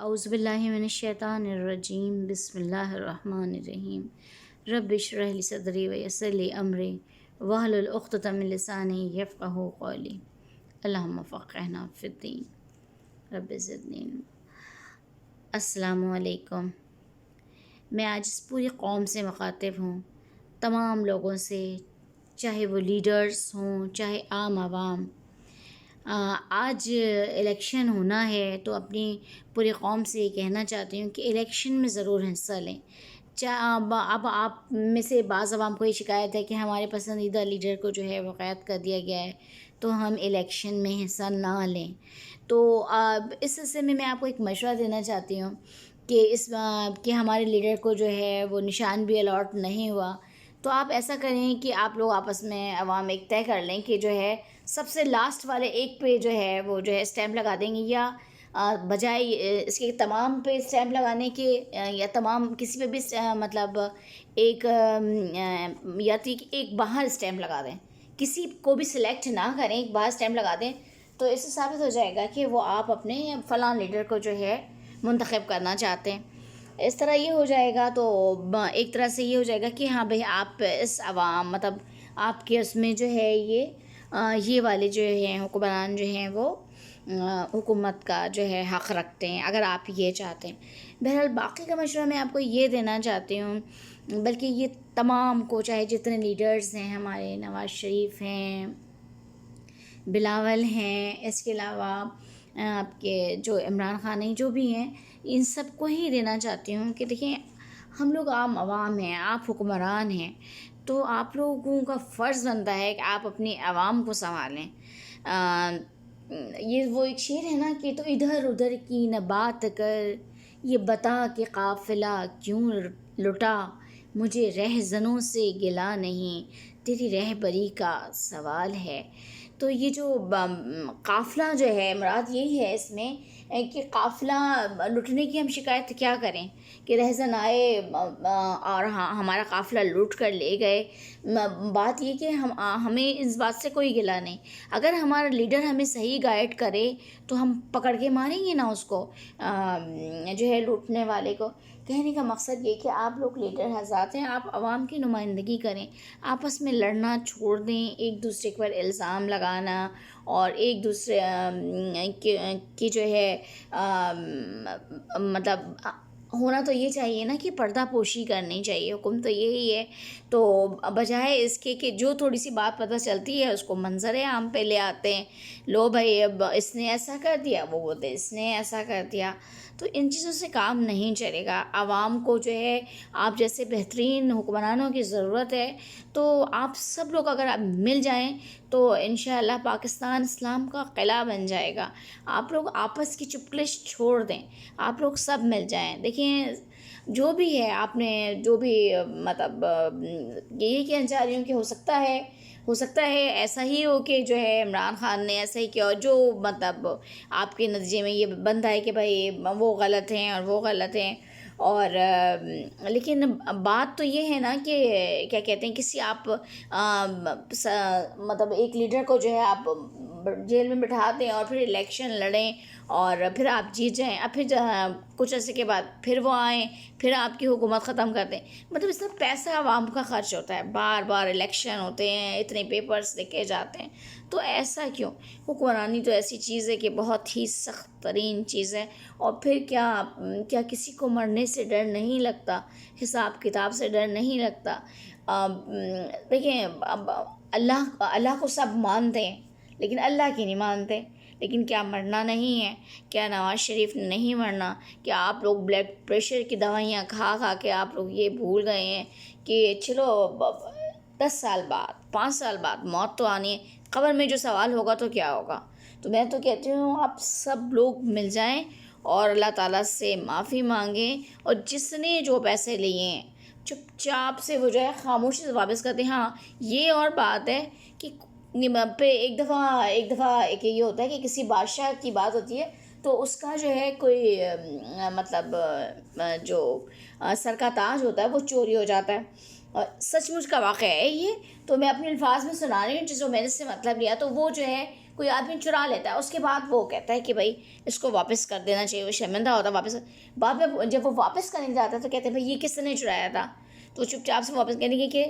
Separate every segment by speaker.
Speaker 1: اعوذ باللہ من الشیطان الرجیم بسم اللہ الرحمن الرحیم رب اشرح لی صدری ویسر لی امری واحلل عقدۃ من لسانی یفقہوا قولی اللہم فقہنا فی الدین رب زدنی علما۔ السلام علیکم۔ میں آج اس پوری قوم سے مخاطب ہوں، تمام لوگوں سے، چاہے وہ لیڈرز ہوں چاہے عام عوام۔ آج الیکشن ہونا ہے تو اپنی پوری قوم سے یہ کہنا چاہتی ہوں کہ الیکشن میں ضرور حصہ لیں۔ اب آپ میں سے بعض عوام کو یہ شکایت ہے کہ ہمارے پسندیدہ لیڈر کو جو ہے وہ قید کر دیا گیا ہے تو ہم الیکشن میں حصہ نہ لیں۔ تو اس سلسلے میں آپ کو ایک مشورہ دینا چاہتی ہوں کہ ہمارے لیڈر کو جو ہے وہ نشان بھی الاٹ نہیں ہوا، تو آپ ایسا کریں کہ آپ لوگ آپس میں عوام ایک طے کر لیں کہ جو ہے سب سے لاسٹ والے ایک پہ جو ہے وہ جو ہے اسٹیمپ لگا دیں گے، یا بجائے اس کے تمام پہ اسٹیمپ لگانے کے، یا تمام کسی پہ بھی مطلب ایک یا تو ایک باہر اسٹیمپ لگا دیں، کسی کو بھی سلیکٹ نہ کریں، ایک باہر اسٹیمپ لگا دیں، تو اس سے ثابت ہو جائے گا کہ وہ آپ اپنے فلاں لیڈر کو جو ہے منتخب کرنا چاہتے ہیں۔ اس طرح یہ ہو جائے گا تو ایک طرح سے یہ ہو جائے گا کہ ہاں بھئی آپ اس عوام مطلب آپ کے اس میں جو ہے یہ والے جو ہیں حکمران جو ہیں وہ حکومت کا جو ہے حق رکھتے ہیں، اگر آپ یہ چاہتے ہیں۔ بہرحال باقی کا مشورہ میں آپ کو یہ دینا چاہتی ہوں، بلکہ یہ تمام کو، چاہے جتنے لیڈرز ہیں، ہمارے نواز شریف ہیں، بلاول ہیں، اس کے علاوہ آپ کے جو عمران خان ہیں، جو بھی ہیں، ان سب کو ہی دینا چاہتی ہوں کہ دیکھیں ہم لوگ عام عوام ہیں، آپ حکمران ہیں، تو آپ لوگوں کا فرض بنتا ہے کہ آپ اپنی عوام کو سنبھالیں۔ یہ وہ ایک شعر ہے نا کہ تو ادھر ادھر کی نہ بات کر، یہ بتا کہ قافلہ کیوں لٹا، مجھے رہزنوں سے گلا نہیں، تیری رہبری کا سوال ہے۔ تو یہ جو قافلہ جو ہے مراد یہی ہے اس میں کہ قافلہ لٹنے کی ہم شکایت کیا کریں کہ رہزن آئے اور ہمارا قافلہ لوٹ کر لے گئے۔ بات یہ کہ ہمیں اس بات سے کوئی گلہ نہیں، اگر ہمارا لیڈر ہمیں صحیح گائیڈ کرے تو ہم پکڑ کے ماریں گے نا اس کو، جو ہے لوٹنے والے کو۔ کہنے کا مقصد یہ کہ آپ لوگ لیڈر حضرات ہیں، آپ عوام کی نمائندگی کریں، آپس میں لڑنا چھوڑ دیں، ایک دوسرے پر الزام لگانا اور ایک دوسرے کی جو ہے مطلب ہونا تو یہ چاہیے نا کہ پردہ پوشی کرنی چاہیے، حکم تو یہی ہے۔ تو بجائے اس کے کہ جو تھوڑی سی بات پتہ چلتی ہے اس کو منظر عام پہ لے آتے ہیں، لو بھائی اب اس نے ایسا کر دیا، وہ بولتے اس نے ایسا کر دیا، تو ان چیزوں سے کام نہیں چلے گا۔ عوام کو جو ہے آپ جیسے بہترین حکمرانوں کی ضرورت ہے، تو آپ سب لوگ اگر آپ مل جائیں تو انشاءاللہ پاکستان اسلام کا قلعہ بن جائے گا۔ آپ لوگ آپس کی چپکلش چھوڑ دیں، آپ لوگ سب مل جائیں۔ دیکھیں جو بھی ہے، آپ نے جو بھی مطلب یہی کہنا چاہ رہی ہوں کہ ہو سکتا ہے ایسا ہی ہو کہ جو ہے عمران خان نے ایسا ہی کیا، اور جو مطلب آپ کے نتیجے میں یہ بنتا ہے کہ بھائی وہ غلط ہیں اور وہ غلط ہیں، اور لیکن بات تو یہ ہے نا کہ کیا کہتے ہیں، کسی آپ مطلب ایک لیڈر کو جو ہے آپ جیل میں بٹھا دیں اور پھر الیکشن لڑیں اور پھر آپ جیت جائیں، اب پھر کچھ عرصے کے بعد پھر وہ آئیں، پھر آپ کی حکومت ختم کر دیں۔ مطلب اس میں پیسہ عوام کا خرچ ہوتا ہے، بار بار الیکشن ہوتے ہیں، اتنے پیپرز لکھے جاتے ہیں، تو ایسا کیوں؟ حکمرانی تو ایسی چیز ہے کہ بہت ہی سخت ترین چیز ہے، اور پھر کیا کسی کو مرنے سے ڈر نہیں لگتا، حساب کتاب سے ڈر نہیں لگتا؟ دیکھیں اللہ کو سب مانتے ہیں لیکن اللہ کی نہیں مانتے، لیکن کیا مرنا نہیں ہے؟ کیا نواز شریف نے نہیں مرنا؟ کیا آپ لوگ بلڈ پریشر کی دوائیاں کھا کھا کے آپ لوگ یہ بھول گئے ہیں کہ چلو 10 سال بعد 5 سال بعد موت تو آنی ہے، قبر میں جو سوال ہوگا تو کیا ہوگا؟ تو میں تو کہتی ہوں آپ سب لوگ مل جائیں اور اللہ تعالیٰ سے معافی مانگیں، اور جس نے جو پیسے لیے ہیں چپ چاپ سے وہ جو ہے خاموشی سے واپس کرتے ہیں۔ ہاں یہ اور بات ہے کہ پہ ایک دفعہ ایک یہ ہوتا ہے کہ کسی بادشاہ کی بات ہوتی ہے تو اس کا جو ہے کوئی مطلب جو سر کا تاج ہوتا ہے وہ چوری ہو جاتا ہے، اور سچ مچ کا واقعہ ہے یہ، تو میں اپنے الفاظ میں سنا رہی ہوں، جس جو میں نے سے مطلب لیا، تو وہ جو ہے کوئی آدمی چرا لیتا ہے، اس کے بعد وہ کہتا ہے کہ بھائی اس کو واپس کر دینا چاہیے، وہ شرمندہ ہوتا ہے واپس. بعد میں جب وہ واپس کرنے جاتا ہے تو کہتے ہیں بھائی یہ کس نے چرایا تھا، تو چپ چاپ سے واپس کرنے کہ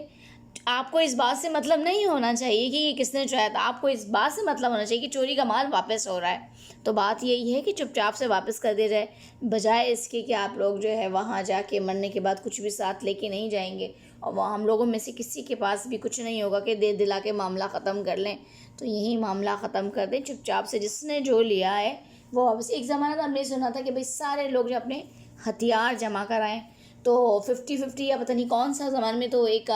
Speaker 1: آپ کو اس بات سے مطلب نہیں ہونا چاہیے کہ یہ کس نے چرایا تھا، آپ کو اس بات سے مطلب ہونا چاہیے کہ چوری کا مال واپس ہو رہا ہے. تو بات یہی ہے کہ چپ چاپ سے واپس کر دیا جائے، بجائے اس کے کہ آپ لوگ جو ہے وہاں جا کے مرنے کے بعد کچھ بھی ساتھ لے کے نہیں جائیں گے، اور وہ ہم لوگوں میں سے کسی کے پاس بھی کچھ نہیں ہوگا کہ دے دلا کے معاملہ ختم کر لیں. تو یہی معاملہ ختم کر دیں چپ چاپ سے، جس نے جو لیا ہے وہ واپس. ایک زمانہ تو ہم نے سنا تھا کہ بھئی سارے لوگ جو اپنے ہتھیار جمع کرائیں، تو 50-50 یا پتہ نہیں کون سا زمانے میں تو ایک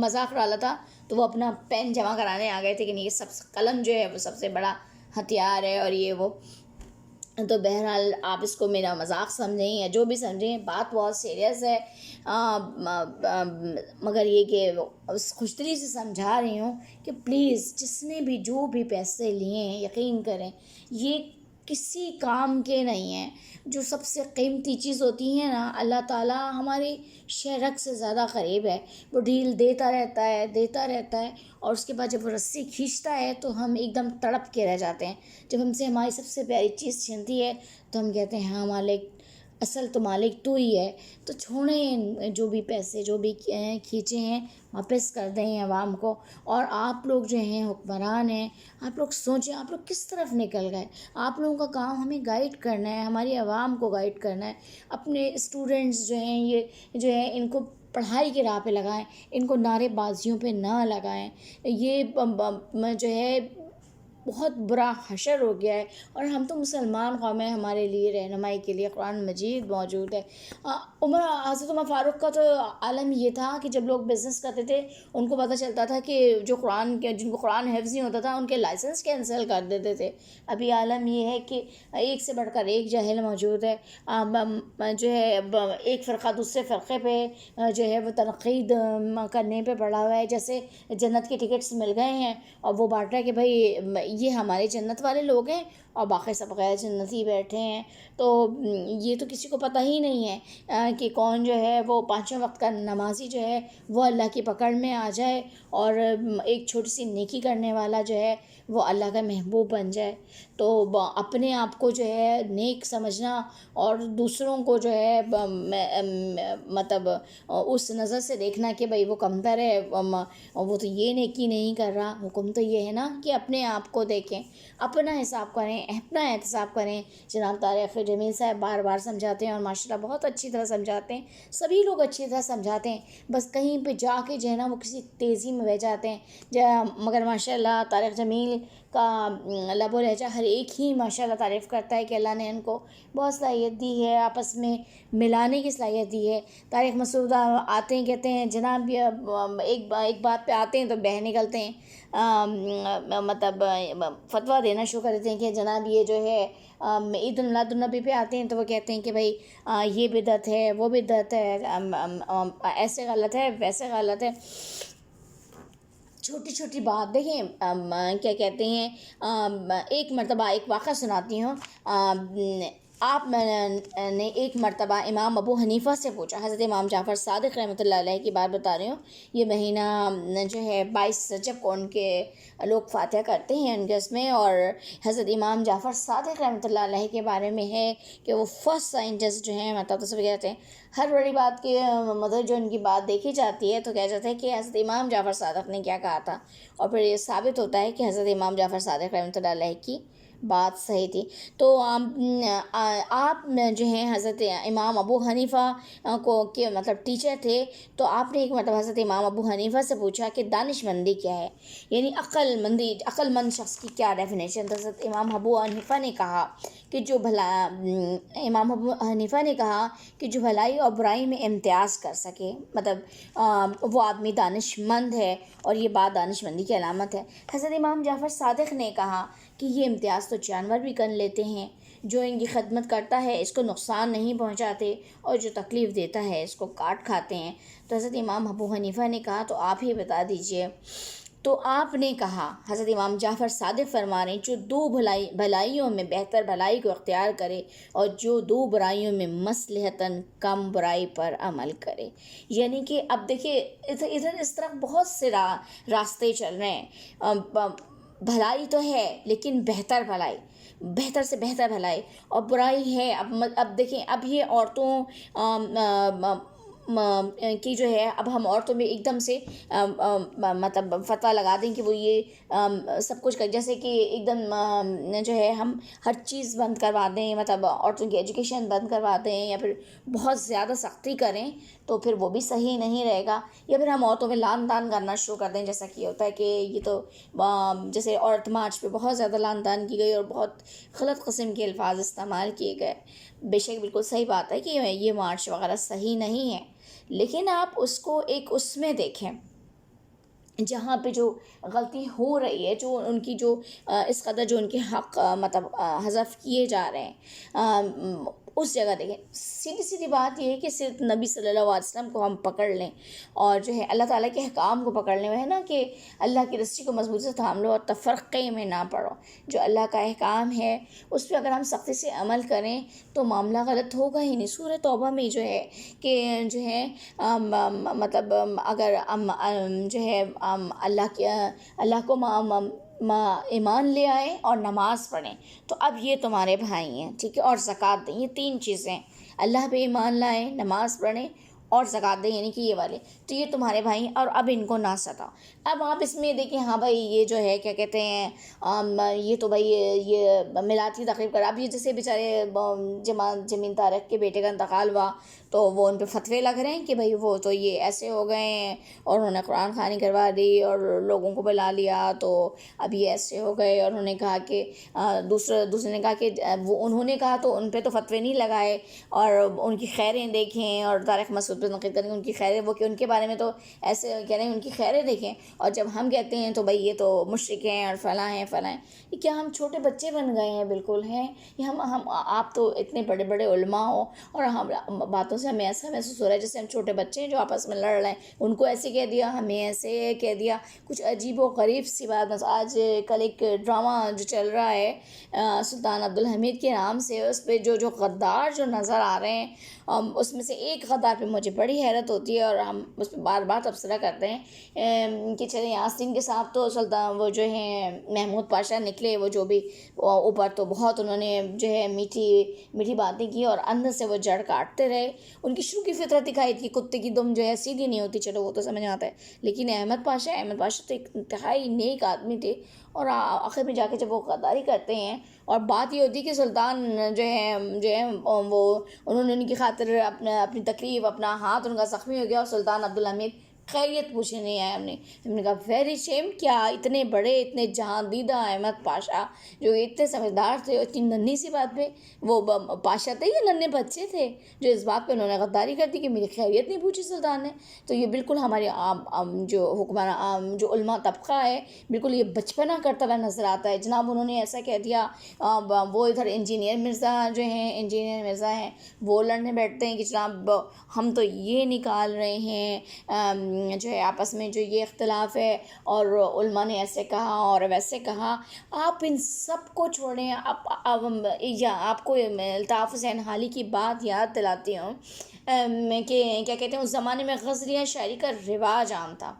Speaker 1: مذاق ڈالا تھا، تو وہ اپنا پین جمع کرانے آ گئے تھے کہ نہیں یہ سب قلم جو ہے وہ سب سے بڑا ہتھیار ہے اور یہ وہ. تو بہرحال آپ اس کو میرا مذاق سمجھیں یا جو بھی سمجھیں، بات بہت سیریس ہے. مگر یہ کہ خوش دلی سے سمجھا رہی ہوں کہ پلیز جس نے بھی جو بھی پیسے لیے ہیں یقین کریں یہ کسی کام کے نہیں ہیں. جو سب سے قیمتی چیز ہوتی ہے نا، اللہ تعالیٰ ہماری شہرک سے زیادہ قریب ہے. وہ ڈھیل دیتا رہتا ہے اور اس کے بعد جب وہ رسی کھینچتا ہے تو ہم ایک دم تڑپ کے رہ جاتے ہیں. جب ہم سے ہماری سب سے پیاری چیز چھینتی ہے تو ہم کہتے ہیں ہاں مالک، اصل تو مالک تو ہی ہے. تو چھوڑیں جو بھی پیسے جو بھی کھینچے ہیں واپس کر دیں عوام کو. اور آپ لوگ جو ہیں حکمران ہیں، آپ لوگ سوچیں آپ لوگ کس طرف نکل گئے. آپ لوگوں کا کام ہمیں گائیڈ کرنا ہے، ہماری عوام کو گائیڈ کرنا ہے. اپنے اسٹوڈنٹس جو ہیں یہ جو ہے ان کو پڑھائی کی راہ پہ لگائیں، ان کو نعرے بازیوں پہ نہ لگائیں. یہ جو ہے بہت برا حشر ہو گیا ہے. اور ہم تو مسلمان قوم ہیں، ہمارے لیے رہنمائی کے لیے قرآن مجید موجود ہے. حضرت عمر فاروق کا تو عالم یہ تھا کہ جب لوگ بزنس کرتے تھے ان کو پتہ چلتا تھا کہ جن کو قرآن حفظ نہیں ہوتا تھا ان کے لائسنس کینسل کر دیتے تھے. ابھی عالم یہ ہے کہ ایک سے بڑھ کر ایک جاہل موجود ہے. جو ہے ایک فرقہ دوسرے فرقے پہ جو ہے وہ تنقید کرنے پہ پڑا ہوا ہے، جیسے جنت کے ٹکٹس مل گئے ہیں اور وہ بانٹ رہا ہے کہ بھئی یہ ہمارے جنت والے لوگ ہیں اور باقی سب غیر جنتی بیٹھے ہیں. تو یہ تو کسی کو پتہ ہی نہیں ہے کہ کون جو ہے وہ پانچوں وقت کا نمازی جو ہے وہ اللہ کی پکڑ میں آ جائے اور ایک چھوٹی سی نیکی کرنے والا جو ہے وہ اللہ کا محبوب بن جائے. تو اپنے آپ کو جو ہے نیک سمجھنا اور دوسروں کو جو ہے مطلب اس نظر سے دیکھنا کہ بھئی وہ کمتر ہے، وہ تو یہ نیکی نہیں کر رہا. حکم تو یہ ہے نا کہ اپنے آپ کو دیکھیں، اپنا حساب کریں، اپنا احتساب کریں. جناب طارق جمیل صاحب بار بار سمجھاتے ہیں اور ماشاءاللہ بہت اچھی طرح سمجھاتے ہیں، سبھی لوگ اچھی طرح سمجھاتے ہیں. بس کہیں پہ جا کے جو ہے نا وہ کسی تیزی میں بہ جاتے ہیں. مگر ماشاءاللہ طارق جمیل کا لب و لہجہ ہر ایک ہی ماشاءاللہ تعریف کرتا ہے کہ اللہ نے ان کو بہت صلاحیت دی ہے، آپس میں ملانے کی صلاحیت دی ہے. طارق مسعود آتے ہیں کہتے ہیں جناب ایک بات پہ آتے ہیں تو بہہ نکلتے ہیں، مطلب فتویٰ دینا شروع کر دیتے ہیں کہ جناب یہ جو ہے عید میلاد النبی پہ آتے ہیں تو وہ کہتے ہیں کہ بھئی یہ بدعت ہے، وہ بدعت ہے، ایسے غلط ہے، ویسے غلط ہے. چھوٹی چھوٹی بات دیکھیں کیا کہتے ہیں. ایک مرتبہ ایک واقعہ سناتی ہوں. آپ نے ایک مرتبہ امام ابو حنیفہ سے پوچھا، حضرت امام جعفر صادق رحمۃ اللہ علیہ کی بات بتا رہی ہوں. یہ مہینہ جو ہے 22 رجب کو ان کے لوگ فاتحہ کرتے ہیں ان کے اس میں، اور حضرت امام جعفر صادق رحمۃ اللہ علیہ کے بارے میں ہے کہ وہ فرسٹ سائنٹسٹ جو ہیں، مطلب تو سب کہتے ہیں ہر بڑی بات کے مدد جو ان کی بات دیکھی جاتی ہے تو کہا جاتا ہے کہ حضرت امام جعفر صادق نے کیا کہا تھا، اور پھر یہ ثابت ہوتا ہے کہ حضرت امام جعفر صادق رحمۃ اللہ علیہ کی بات صحیح تھی. تو آپ جو ہیں حضرت امام ابو حنیفہ کو کے مطلب ٹیچر تھے، تو آپ نے ایک مطلب حضرت امام ابو حنیفہ سے پوچھا کہ دانش مندی کیا ہے، یعنی عقل مند شخص کی کیا ڈیفینیشن. تو حضرت امام ابو حنیفہ نے کہا کہ امام ابو حنیفہ نے کہا کہ جو بھلائی اور برائی میں امتیاز کر سکے، مطلب وہ آدمی دانش مند ہے، اور یہ بات دانش مندی کی علامت ہے. حضرت امام جعفر صادق نے کہا کہ یہ امتیاز تو جانور بھی کر لیتے ہیں، جو ان کی خدمت کرتا ہے اس کو نقصان نہیں پہنچاتے، اور جو تکلیف دیتا ہے اس کو کاٹ کھاتے ہیں. تو حضرت امام ابو حنیفہ نے کہا تو آپ ہی بتا دیجئے. تو آپ نے کہا، حضرت امام جعفر صادق فرما رہے ہیں، جو 2 بھلائیوں میں بہتر بھلائی کو اختیار کرے اور جو 2 برائیوں میں مصلحتاً کم برائی پر عمل کرے. یعنی کہ اب دیکھیے ادھر اس طرح بہت سے راستے چل رہے ہیں. بھلائی تو ہے لیکن بہتر بھلائی، بہتر سے بہتر بھلائی، اور برائی ہے۔ اب دیکھیں، اب یہ عورتوں کی جو ہے، اب ہم عورتوں میں ایک دم سے مطلب فتویٰ لگا دیں کہ وہ یہ سب کچھ کر، جیسے کہ ایک دم جو ہے ہم ہر چیز بند کروا دیں، مطلب عورتوں کی ایجوکیشن بند کروا دیں، یا پھر بہت زیادہ سختی کریں، تو پھر وہ بھی صحیح نہیں رہے گا۔ یا پھر ہم عورتوں میں لان تان کرنا شروع کر دیں، جیسا کہ ہوتا ہے کہ یہ تو جیسے عورت مارچ پہ بہت زیادہ لان تان کی گئی اور بہت غلط قسم کے الفاظ استعمال کیے گئے۔ بے شک بالکل صحیح بات ہے کہ یہ مارچ وغیرہ صحیح نہیں ہے، لیکن آپ اس کو ایک اس میں دیکھیں جہاں پہ جو غلطی ہو رہی ہے، جو ان کی جو اس قدر جو ان کے حق مطلب حذف کیے جا رہے ہیں، اس جگہ دیکھیں۔ سیدھی سیدھی بات یہ ہے کہ صرف نبی صلی اللہ علیہ وسلم کو ہم پکڑ لیں اور جو ہے اللہ تعالیٰ کے احکام کو پکڑ لیں، وہ ہے نا کہ اللہ کی رسی کو مضبوطی سے تھام لو اور تفرقے میں نہ پڑو۔ جو اللہ کا احکام ہے اس پہ اگر ہم سختی سے عمل کریں تو معاملہ غلط ہوگا ہی نہیں۔ سورہ توبہ میں جو ہے کہ جو ہے مطلب اگر جو ہے اللہ کو ایمان لے آئیں اور نماز پڑھیں تو اب یہ تمہارے بھائی ہیں، ٹھیک ہے، اور زکوٰۃ دیں۔ یہ 3 چیزیں، اللہ پہ ایمان لائیں، نماز پڑھیں اور زکوٰۃ دیں، یعنی کہ یہ والے تو یہ تمہارے بھائی ہیں، اور اب ان کو نہ ستاؤ۔ اب آپ اس میں دیکھیں، ہاں بھائی یہ جو ہے کیا کہتے ہیں، یہ تو بھائی یہ میلاد کی تقریب کر، اب یہ جیسے بیچارے جمین طارق کے بیٹے کا انتقال ہوا تو وہ ان پہ فتوے لگ رہے ہیں کہ بھائی وہ تو یہ ایسے ہو گئے ہیں اور انہوں نے قرآن خوانی کروا دی اور لوگوں کو بلا لیا تو اب یہ ایسے ہو گئے، اور انہوں نے کہا کہ دوسرے نے کہا کہ انہوں نے کہا تو ان پہ تو فتوے نہیں لگائے، اور ان کی خیریں دیکھیں، اور طارق مسعود پہ تنقید کریں ان کی خیریں، وہ کہ ان کے بارے میں تو ایسے کہہ رہے ہیں ان کی خیریں دیکھیں، اور جب ہم کہتے ہیں تو بھائی یہ تو مشرک ہیں اور فلاں ہیں فلاں ہیں۔ یہ کیا ہم چھوٹے بچے بن گئے ہیں؟ بالکل ہیں یہ ہم آپ تو اتنے بڑے بڑے علماء ہو، اور ہم باتوں سے ہمیں ایسا محسوس ہو رہا ہے جیسے ہم چھوٹے بچے ہیں جو آپس میں لڑ رہے ہیں، ان کو ایسے کہہ دیا، ہمیں ایسے کہہ دیا، کچھ عجیب و غریب سی بات۔ بس آج کل ایک ڈرامہ جو چل رہا ہے سلطان عبدالحمید کے نام سے، اس پہ جو غدار جو نظر آ رہے ہیں، اس میں سے ایک غدار پہ مجھے بڑی حیرت ہوتی ہے، اور ہم اس پہ بار بار تبصرہ کرتے ہیں کہ چلیں آستین کے ساتھ تو سلطان وہ جو ہیں محمود پاشا نکلے، وہ جو بھی اوپر تو بہت انہوں نے جو ہے میٹھی باتیں کی، اور اندر سے وہ جڑ کاٹتے رہے۔ ان کی شروع کی فطرت دکھائی تھی، کتے کی دم جو ہے سیدھی نہیں ہوتی، چلو وہ تو سمجھ آتا ہے، لیکن احمد پاشا تو ایک انتہائی نیک آدمی تھے، اور آخر میں جا کے جب وہ غداری کرتے ہیں، اور بات یہ ہوتی کہ سلطان جو ہے وہ انہوں نے ان کی خاطر اپنی تکلیف، اپنا ہاتھ ان کا زخمی ہو گیا، اور سلطان عبدالحمید خیریت پوچھنے نہیں آیا۔ ہم نے کہا ویری شیم، کیا اتنے بڑے اتنے جہاں دیدہ احمد پاشا جو اتنے سمجھدار تھے، اتنی ننھی سی بات پہ وہ پاشا تھے یا ننھے بچے تھے جو اس بات پہ انہوں نے غداری کر دی کہ میری خیریت نہیں پوچھی سلطان نے؟ تو یہ بالکل ہمارے جو حکمران جو علماء طبقہ ہے، بالکل یہ بچپنا کرتا ہوا نظر آتا ہے۔ جناب انہوں نے ایسا کہہ دیا، وہ ادھر انجینئر مرزا جو ہیں، انجینئر مرزا ہیں، وہ لڑنے بیٹھتے ہیں کہ جناب ہم تو یہ نکال رہے ہیں جو ہے آپس میں جو یہ اختلاف ہے، اور علماء نے ایسے کہا اور ویسے کہا۔ آپ ان سب کو چھوڑیں، آپ کو الطاف حسین حالی کی بات یاد دلاتی ہوں کہ کیا کہتے ہیں، اس زمانے میں غزلیہ شاعری کا رواج عام تھا،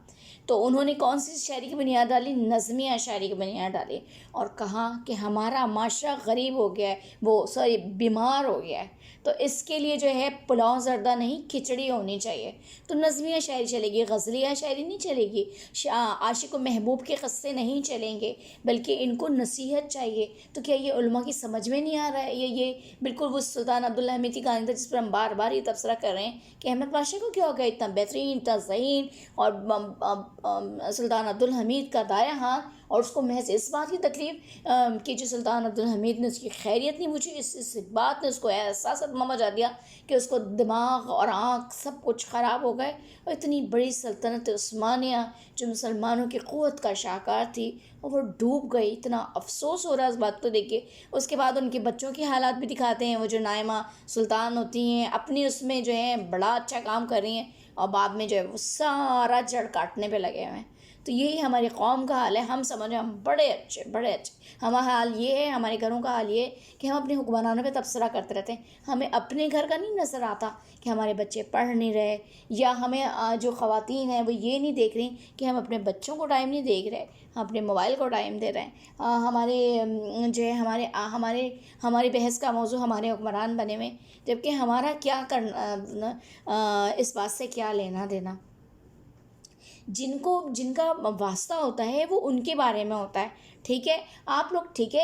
Speaker 1: تو انہوں نے کون سی شاعری کی بنیاد ڈالی؟ نظمیہ شاعری کی بنیاد ڈالی، اور کہا کہ ہمارا معاشرہ غریب ہو گیا ہے، بیمار ہو گیا ہے، تو اس کے لیے جو ہے پلاؤ زردہ نہیں کھچڑی ہونی چاہیے، تو نظمیہ شاعری چلے گی، غزلیہ شاعری نہیں چلے گی، عاشق و محبوب کے قصے نہیں چلیں گے، بلکہ ان کو نصیحت چاہیے۔ تو کیا یہ علماء کی سمجھ میں نہیں آ رہا ہے؟ یہ بالکل وہ سلطان عبدالحمید کی کہانی تھا جس پر ہم بار بار یہ تبصرہ کر رہے ہیں کہ احمد پاشا کو کیا ہو گیا، اتنا بہترین، اتنا ذہین، اور سلطان عبدالحمید کا دایاں ہاتھ، اور اس کو محض اس بات کی تکلیف کہ جو سلطان عبدالحمید نے اس کی خیریت نہیں پوچھی، اس بات نے اس کو ایسا صدمہ مچا دیا کہ اس کو دماغ اور آنکھ سب کچھ خراب ہو گئے، اور اتنی بڑی سلطنت عثمانیہ جو مسلمانوں کی قوت کا شاہکار تھی، اور وہ ڈوب گئی۔ اتنا افسوس ہو رہا ہے اس بات کو دیکھ کے۔ اس کے بعد ان کے بچوں کے حالات بھی دکھاتے ہیں، وہ جو نائمہ سلطان ہوتی ہیں اپنی اس میں جو ہے بڑا اچھا کام کر رہی ہیں، اور بعد میں جو ہے وہ سارا جڑ کاٹنے پہ لگے ہوئے ہیں۔ تو یہی ہماری قوم کا حال ہے. ہم سمجھیں ہم بڑے اچھے. ہمارا حال یہ ہے, ہمارے گھروں کا حال یہ ہے کہ ہم اپنے حکمرانوں پہ تبصرہ کرتے رہتے ہیں. ہمیں اپنے گھر کا نہیں نظر آتا کہ ہمارے بچے پڑھ نہیں رہے, یا ہمیں جو خواتین ہیں وہ یہ نہیں دیکھ رہی کہ ہم اپنے بچوں کو ٹائم نہیں دیکھ رہے, ہم اپنے موبائل کو ٹائم دے رہے ہیں. ہمارے جو ہے ہماری بحث کا موضوع ہمارے حکمران بنے ہوئے, جبکہ ہمارا کیا کرنا, اس بات سے کیا لینا دینا. جن کا واسطہ ہوتا ہے وہ ان کے بارے میں ہوتا ہے. ٹھیک ہے, آپ لوگ ٹھیک ہے,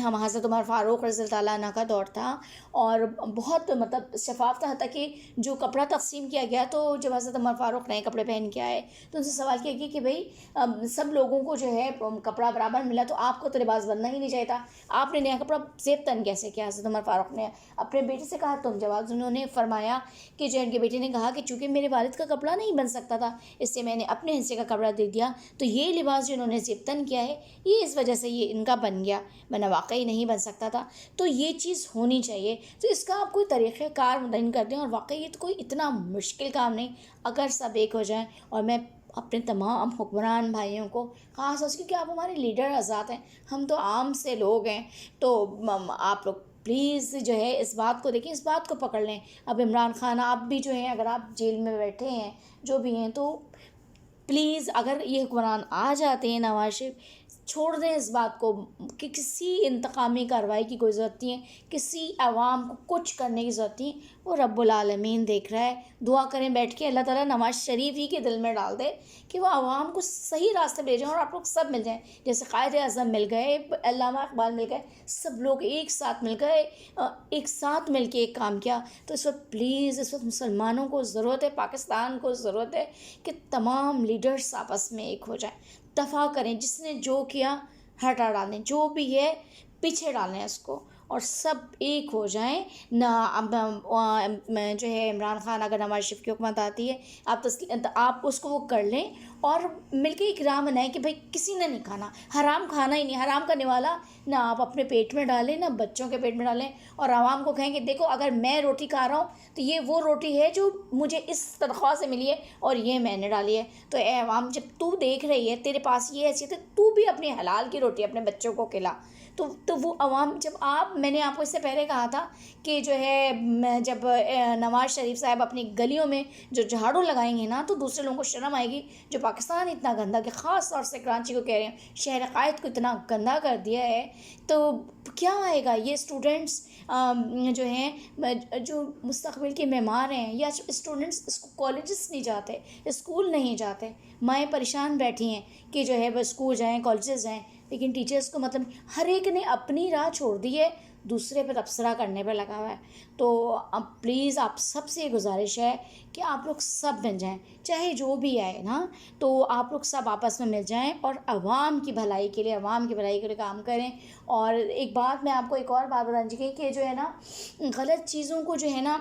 Speaker 1: ہم حضرت عمر فاروق رضی اللہ تعالیٰ عنہ کا دور تھا اور بہت مطلب شفاف تھا, حتیٰ کہ جو کپڑا تقسیم کیا گیا تو جب حضرت عمر فاروق نئے کپڑے پہن کے آئے تو ان سے سوال کیا گیا کہ بھئی سب لوگوں کو جو ہے کپڑا برابر ملا, تو آپ کو تو لباس بننا ہی نہیں چاہیے تھا, آپ نے نیا کپڑا زیب تن کیسے کیا؟ حضرت عمر فاروق نے اپنے بیٹے سے کہا تم جواب. انہوں نے فرمایا کہ جو ان کے بیٹے نے کہا کہ چونکہ میرے والد کا کپڑا نہیں بن سکتا تھا, اس سے میں نے اپنے حصے کا کپڑا دے دیا, تو یہ لباس جو انہوں نے زیب تن کیا ہے یہ اس وجہ سے یہ ان کا بن گیا, ورنہ واقعی نہیں بن سکتا تھا. تو یہ چیز ہونی چاہیے. تو اس کا آپ کوئی طریقہ کار متعین کر دیں, اور واقعی یہ تو کوئی اتنا مشکل کام نہیں اگر سب ایک ہو جائیں. اور میں اپنے تمام حکمران بھائیوں کو خاص طور سے, کیونکہ آپ ہمارے لیڈر حضرات ہیں, ہم تو عام سے لوگ ہیں, تو آپ لوگ پلیز جو ہے اس بات کو دیکھیں, اس بات کو پکڑ لیں. اب عمران خان آپ بھی جو ہیں, اگر آپ جیل میں بیٹھے ہیں جو بھی ہیں, تو پلیز اگر یہ حکمران آ جاتے ہیں, نواز شریف, چھوڑ دیں اس بات کو کہ کسی انتقامی کارروائی کی کوئی ضرورت نہیں ہے, کسی عوام کو کچھ کرنے کی ضرورت نہیں ہے. وہ رب العالمین دیکھ رہا ہے. دعا کریں بیٹھ کے, اللہ تعالیٰ نواز شریف ہی کے دل میں ڈال دے کہ وہ عوام کو صحیح راستے پہ لے جائیں, اور آپ لوگ سب مل جائیں. جیسے قائد اعظم مل گئے, علامہ اقبال مل گئے, سب لوگ ایک ساتھ مل گئے, ایک ساتھ مل کے ایک کام کیا. تو اس وقت پلیز, اس وقت مسلمانوں کو ضرورت ہے, پاکستان کو ضرورت ہے کہ تمام لیڈرز آپس میں ایک ہو جائیں, دفاع کریں. جس نے جو کیا ہٹا ڈالیں, جو بھی ہے پیچھے ڈالیں اس کو, اور سب ایک ہو جائیں. نہ جو ہے عمران خان اگر نواز شریف کی حکومت آتی ہے, آپ اس کو وہ کر لیں اور مل کے ایک راہ بنائیں کہ بھائی کسی نے نہیں کھانا, حرام کھانا ہی نہیں, حرام کرنے والا نہ آپ اپنے پیٹ میں ڈالیں نہ بچوں کے پیٹ میں ڈالیں, اور عوام کو کہیں کہ دیکھو اگر میں روٹی کھا رہا ہوں تو یہ وہ روٹی ہے جو مجھے اس تنخواہ سے ملی ہے اور یہ میں نے ڈالی ہے. تو اے عوام, جب تو دیکھ رہی ہے, تیرے پاس یہ حیثیت ہے, تو بھی اپنی حلال کی روٹی اپنے بچوں کو کھلا. تو وہ عوام, جب میں نے آپ کو اس سے پہلے کہا تھا کہ جو ہے جب نواز شریف صاحب اپنی گلیوں میں جو جھاڑو لگائیں گے نا, تو دوسرے لوگوں کو شرم آئے گی. جو پاکستان اتنا گندا, کہ خاص طور سے کراچی کو کہہ رہے ہیں, شہر قائد کو اتنا گندا کر دیا ہے, تو کیا آئے گا. یہ اسٹوڈنٹس جو ہیں, جو مستقبل کے معمار ہیں, یا اسٹوڈنٹس کالجز نہیں جاتے, اسکول نہیں جاتے, مائیں پریشان بیٹھی ہیں کہ جو ہے وہ اسکول جائیں, کالجز جائیں, لیکن ٹیچرز کو مطلب ہر ایک نے اپنی راہ چھوڑ دی ہے, دوسرے پہ تبصرہ کرنے پہ لگا ہوا ہے. تو اب پلیز آپ سب سے گزارش ہے کہ آپ لوگ سب مل جائیں, چاہے جو بھی آئے نا, تو آپ لوگ سب آپس میں مل جائیں اور عوام کی بھلائی کے لیے کام کریں. اور ایک بات میں آپ کو ایک اور بات بتانا چاہیے کہ جو ہے نا, غلط چیزوں کو جو ہے نا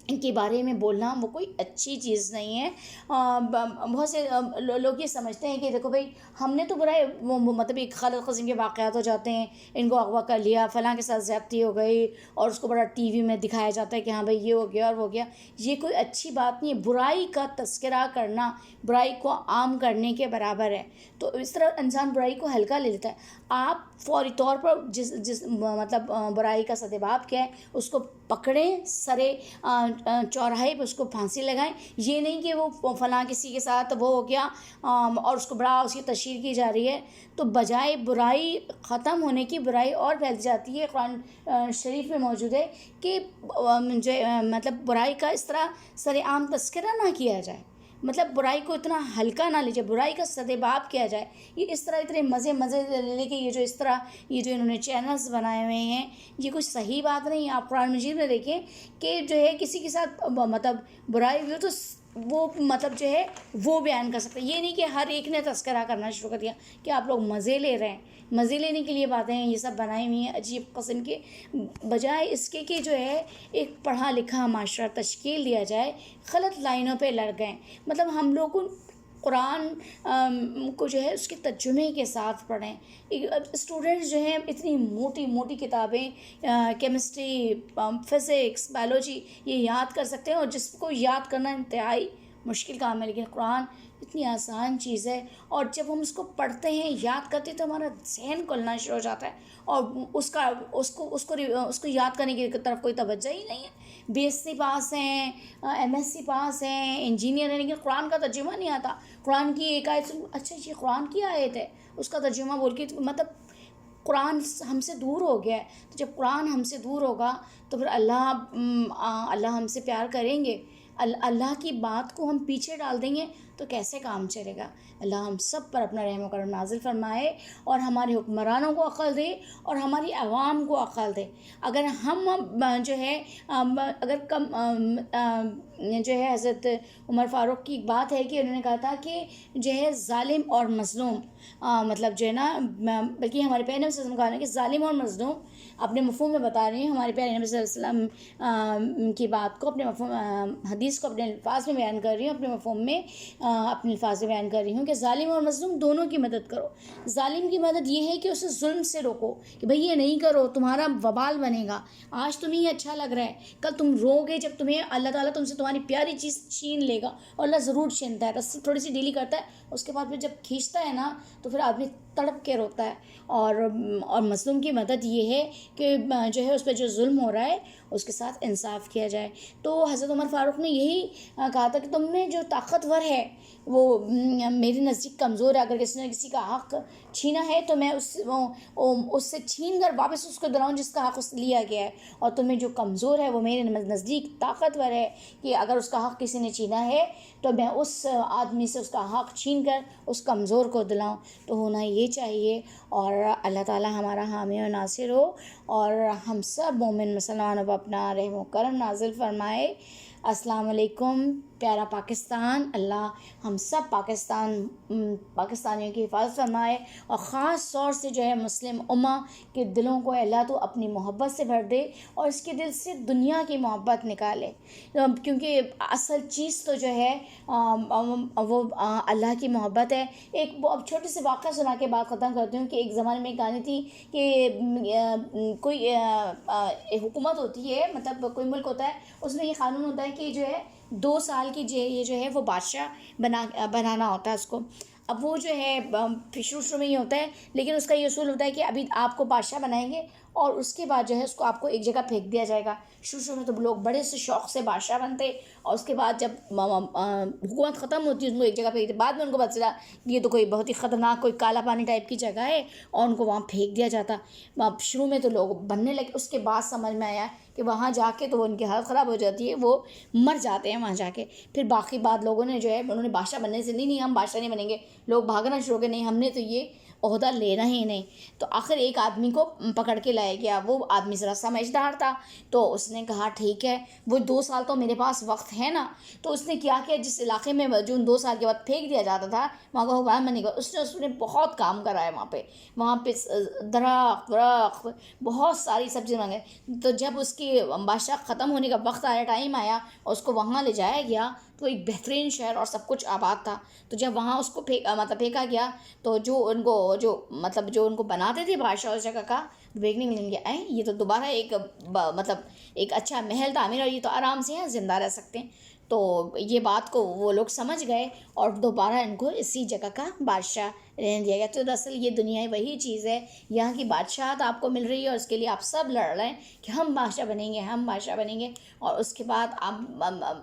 Speaker 1: ان کے بارے میں بولنا وہ کوئی اچھی چیز نہیں ہے. بہت سے لوگ یہ سمجھتے ہیں کہ دیکھو بھائی ہم نے تو برائے مطلب ایک غلط قسم کے واقعات ہو جاتے ہیں, ان کو اغوا کر لیا, فلاں کے ساتھ زیادتی ہو گئی, اور اس کو بڑا ٹی وی میں دکھایا جاتا ہے کہ ہاں بھائی یہ ہو گیا اور وہ ہو گیا. یہ کوئی اچھی بات نہیں ہے. برائی کا تذکرہ کرنا برائی کو عام کرنے کے برابر ہے. تو اس طرح انسان برائی کو ہلکا لے لیتا ہے. آپ فوری طور پر جس مطلب برائی کا سدباب کیا ہے اس کو پکڑیں, سرے چوراہے پہ اس کو پھانسی لگائیں. یہ نہیں کہ وہ فلاں کسی کے ساتھ وہ ہو گیا اور اس کو بڑا اس کی تشہیر کی جا رہی ہے. تو بجائے برائی ختم ہونے کی, برائی اور پھیل جاتی ہے. قرآن شریف میں موجود ہے کہ مطلب برائی کا اس طرح سر عام تذکرہ نہ کیا جائے, مطلب برائی کو اتنا ہلکا نہ لیجیے, برائی کا سدباب کیا جائے. یہ اس طرح اتنے مزے لے کے یہ جو انہوں نے چینلز بنائے ہوئے ہیں, یہ کوئی صحیح بات نہیں. آپ قرآن مجید میں دیکھیں کہ جو ہے کسی کے ساتھ مطلب برائی ہوئی تو وہ مطلب جو ہے وہ بیان کر سکتے ہیں. یہ نہیں کہ ہر ایک نے تذکرہ کرنا شروع کر دیا کہ آپ لوگ مزے لے رہے ہیں. مزے لینے کے لیے باتیں ہیں یہ سب بنائی ہوئی ہیں عجیب قسم کے, بجائے اس کے کہ جو ہے ایک پڑھا لکھا معاشرہ تشکیل دیا جائے. غلط لائنوں پہ لڑ گئے. مطلب ہم لوگ قرآن کو جو ہے اس کے ترجمے کے ساتھ پڑھیں. اسٹوڈنٹس جو ہیں اتنی موٹی کتابیں, کیمسٹری, فزکس, بایولوجی یہ یاد کر سکتے ہیں, اور جس کو یاد کرنا انتہائی مشکل کام ہے، لیکن قرآن اتنی آسان چیز ہے، اور جب ہم اس کو پڑھتے ہیں، یاد کرتے ہیں، تو ہمارا ذہن کھلنا شروع ہو جاتا ہے، اور اس کو یاد کرنے کی طرف کوئی توجہ ہی نہیں ہے۔ بی ایس سی پاس ہیں، ایم ایس سی پاس ہیں، انجینئر ہیں، لیکن قرآن کا ترجمہ نہیں آتا۔ قرآن کی ایک آیت اچھا یہ قرآن کی آیت ہے، اس کا ترجمہ بول کے، مطلب قرآن ہم سے دور ہو گیا ہے۔ تو جب قرآن ہم سے دور ہوگا تو پھر اللہ ہم سے پیار کریں گے، اللہ کی بات کو ہم پیچھے ڈال دیں گے تو کیسے کام چلے گا؟ اللہ ہم سب پر اپنا رحم و کرم نازل فرمائے، اور ہمارے حکمرانوں کو عقل دے، اور ہماری عوام کو عقل دے۔ اگر ہم جو ہے اگر کم جو ہے حضرت عمر فاروق کی ایک بات ہے کہ انہوں نے کہا تھا کہ جو ہے ظالم اور مظلوم، مطلب جو ہے نا، بلکہ ہمارے پیارے نبی صلی اللہ علیہ وسلم کہا ہے کہ ظالم اور مظلوم، اپنے مفہوم میں بتا رہی ہوں ہمارے پیارے نبی صلی اللہ علیہ وسلم کی بات کو، اپنے مفہوم حدیث کو اپنے الفاظ میں بیان کر رہی ہوں، اپنے مفہوم میں اپنے الفاظ میں بیان کر رہی ہوں کہ ظالم اور مظلوم دونوں کی مدد کرو۔ ظالم کی مدد یہ ہے کہ اسے ظلم سے روکو، کہ بھئی یہ نہیں کرو، تمہارا وبال بنے گا، آج تمہیں یہ اچھا لگ رہا ہے، کل تم رو گے جب تمہیں اللہ تعالیٰ تم سے تمہاری پیاری چیز چھین لے گا، اور اللہ ضرور چھینتا ہے، رسی تھوڑی سی ڈھیلی کرتا ہے، اس کے بعد پھر جب کھینچتا ہے نا تو پھر آدمی تڑپ کے روتا ہے۔ اور مظلوم کی مدد یہ ہے کہ جو ہے اس پہ جو ظلم ہو رہا ہے اس کے ساتھ انصاف کیا جائے۔ تو حضرت عمر فاروق نے یہی کہا تھا کہ تم نے جو طاقتور ہے وہ میرے نزدیک کمزور ہے، اگر کسی نے کسی کا حق چھینا ہے تو میں اس سے چھین کر واپس اس کو دلاؤں جس کا حق اس سے لیا گیا ہے، اور تمہیں جو کمزور ہے وہ میرے نزدیک طاقتور ہے کہ اگر اس کا حق کسی نے چھینا ہے تو میں اس آدمی سے اس کا حق چھین کر اس کمزور کو دلاؤں۔ تو ہونا یہ چاہیے، اور اللہ تعالی ہمارا حامی و ناصر ہو، اور ہم سب مومن مسلمانوں پر اپنا رحم و کرم نازل فرمائے۔ السلام علیکم پیارا پاکستان، اللہ ہم سب پاکستانیوں کی حفاظت فرمائے، اور خاص طور سے جو ہے مسلم امہ کے دلوں کو اللہ تو اپنی محبت سے بھر دے، اور اس کے دل سے دنیا کی محبت نکالے، کیونکہ اصل چیز تو جو ہے وہ اللہ کی محبت ہے۔ ایک اب چھوٹے سے واقعہ سنا کے بات ختم کرتی ہوں کہ ایک زمانے میں ایک کہانی تھی کہ کوئی حکومت ہوتی ہے، مطلب کوئی ملک ہوتا ہے، اس میں یہ قانون ہوتا ہے کہ جو ہے 2 سال کی یہ جو ہے وہ بادشاہ بنانا ہوتا ہے اس کو۔ اب وہ جو ہے شروع میں یہ ہوتا ہے، لیکن اس کا یہ اصول ہوتا ہے کہ ابھی آپ کو بادشاہ بنائیں گے، اور اس کے بعد جو ہے اس کو آپ کو ایک جگہ پھینک دیا جائے گا۔ شروع میں تو لوگ بڑے سے شوق سے بادشاہ بنتے، اور اس کے بعد جب حکومت ختم ہوتی ہے ان کو ایک جگہ پھینک بعد میں ان کو پتہ چلا یہ تو کوئی بہت ہی خطرناک کوئی کالا پانی ٹائپ کی جگہ ہے، اور ان کو وہاں پھینک دیا جاتا۔ شروع میں تو لوگ بننے لگے، اس کے بعد سمجھ میں آیا کہ وہاں جا کے تو ان کی حالت خراب ہو جاتی ہے، وہ مر جاتے ہیں وہاں جا کے۔ پھر باقی بعد لوگوں نے جو ہے انہوں نے بادشاہ بننے سے نہیں ہم بادشاہ نہیں بنیں گے، لوگ بھاگنا شروع ہو گئے، نہیں ہم نے تو یہ عہدہ لینا ہی نہیں۔ تو آخر ایک آدمی کو پکڑ کے لایا گیا، وہ آدمی ذرا سمجھدار تھا، تو اس نے کہا ٹھیک ہے، وہ 2 سال تو میرے پاس وقت ہے نا۔ تو اس نے کیا جس علاقے میں جو 2 سال کے بعد پھینک دیا جاتا تھا وہاں کا حکمران بنے گا، اس نے بہت کام کرایا وہاں پہ درخت بہت ساری سبزی مانگے۔ تو جب اس کی بادشاہ ختم ہونے کا وقت آیا، ٹائم آیا، اور اس کو وہاں لے جایا گیا تو ایک بہترین شہر اور سب کچھ آباد تھا۔ تو جب وہاں اس کو پھینکا گیا تو جو ان کو بناتے تھے بادشاہ اس جگہ کا دیکھنے کے لیے یہ تو دوبارہ ایک اچھا محل تعمیر، اور یہ تو آرام سے یہاں زندہ رہ سکتے ہیں۔ تو یہ بات کو وہ لوگ سمجھ گئے، اور دوبارہ ان کو اسی جگہ کا بادشاہ رہنے دیا گیا۔ تو دراصل یہ دنیا وہی چیز ہے، یہاں کی بادشاہت آپ کو مل رہی ہے، اور اس کے لیے آپ سب لڑ رہے ہیں کہ ہم بادشاہ بنیں گے، اور اس کے بعد آپ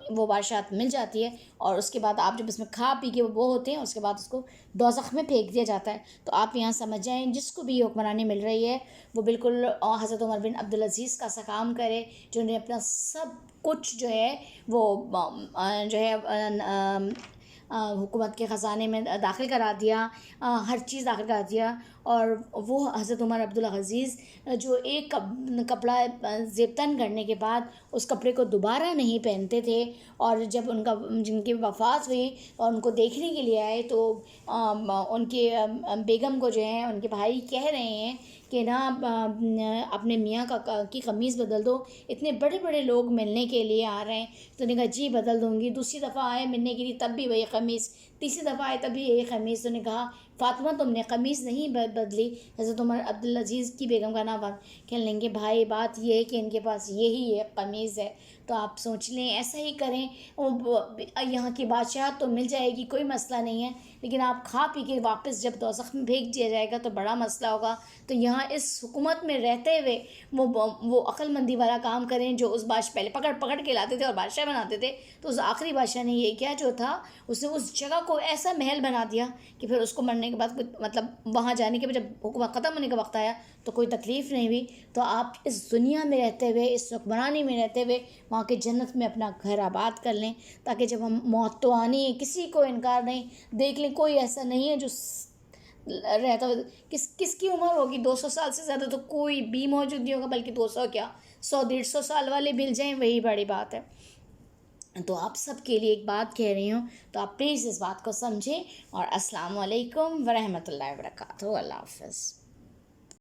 Speaker 1: وہ بادشاہت مل جاتی ہے، اور اس کے بعد آپ جب اس میں کھا پی کے وہ ہوتے ہیں، اس کے بعد اس کو دوزخ میں پھینک دیا جاتا ہے۔ تو آپ یہاں سمجھ جائیں جس کو بھی یہ حکمرانی مل رہی ہے وہ بالکل حضرت عمر بن عبدالعزیز کا سا کام کرے، جنہوں نے اپنا سب کچھ جو ہے وہ جو ہے حکومت کے خزانے میں داخل کرا دیا، ہر چیز داخل کرا دیا۔ اور وہ حضرت عمر عبدالعزیز جو ایک کپڑا زیب تن کرنے کے بعد اس کپڑے کو دوبارہ نہیں پہنتے تھے، اور جب جن کی وفات ہوئی اور ان کو دیکھنے کے لیے آئے تو ان کے بیگم کو جو ہے ان کے بھائی کہہ رہے ہیں کہ نا اپنے میاں کی قمیض بدل دو، اتنے بڑے بڑے لوگ ملنے کے لیے آ رہے ہیں۔ تو نے کہا جی بدل دوں گی۔ دوسری دفعہ آئے ملنے کے لیے تب بھی وہی قمیض، تیسری دفعہ آئے تب بھی یہی قمیض۔ تو نے کہا فاطمہ تم نے قمیص نہیں بدلی. حضرت عمر عبدالعزیز کی بیگم کا نام کہنے لیں گے بھائی بات یہ ہے کہ ان کے پاس یہی ایک قمیص ہے تو آپ سوچ لیں ایسا ہی کریں. یہاں کی بادشاہت تو مل جائے گی، کوئی مسئلہ نہیں ہے، لیکن آپ کھا پی کے واپس جب دوزخ میں پھینک دیا جائے گا تو بڑا مسئلہ ہوگا. تو یہاں اس حکومت میں رہتے ہوئے وہ عقل مندی والا کام کریں جو اس بادشاہ پہلے پکڑ کے لاتے تھے اور بادشاہ بناتے تھے. تو اس آخری بادشاہ نے یہ کیا جو تھا، اس نے اس جگہ کو ایسا محل بنا دیا کہ پھر اس کو مرنے کے بعد مطلب وہاں جانے کے بعد جب حکومت ختم ہونے کا وقت آیا تو کوئی تکلیف نہیں ہوئی. تو آپ اس دنیا میں رہتے ہوئے، اس حکمرانی میں رہتے ہوئے وہاں کے جنت میں اپنا گھر آباد کر لیں، تاکہ جب ہم موت تو آنی ہے، کسی کو انکار نہیں. دیکھ لیں کوئی ایسا نہیں ہے جو رہتا ہو. کس کی عمر ہوگی 200 سال سے زیادہ تو کوئی بھی موجود نہیں ہوگا، بلکہ 200 کیا 100-150 سال والے مل جائیں وہی بڑی بات ہے. تو آپ سب کے لیے ایک بات کہہ رہی ہوں، تو آپ پلیز اس بات کو سمجھیں. اور السلام علیکم ورحمۃ اللہ وبرکاتہ. اللہ حافظ.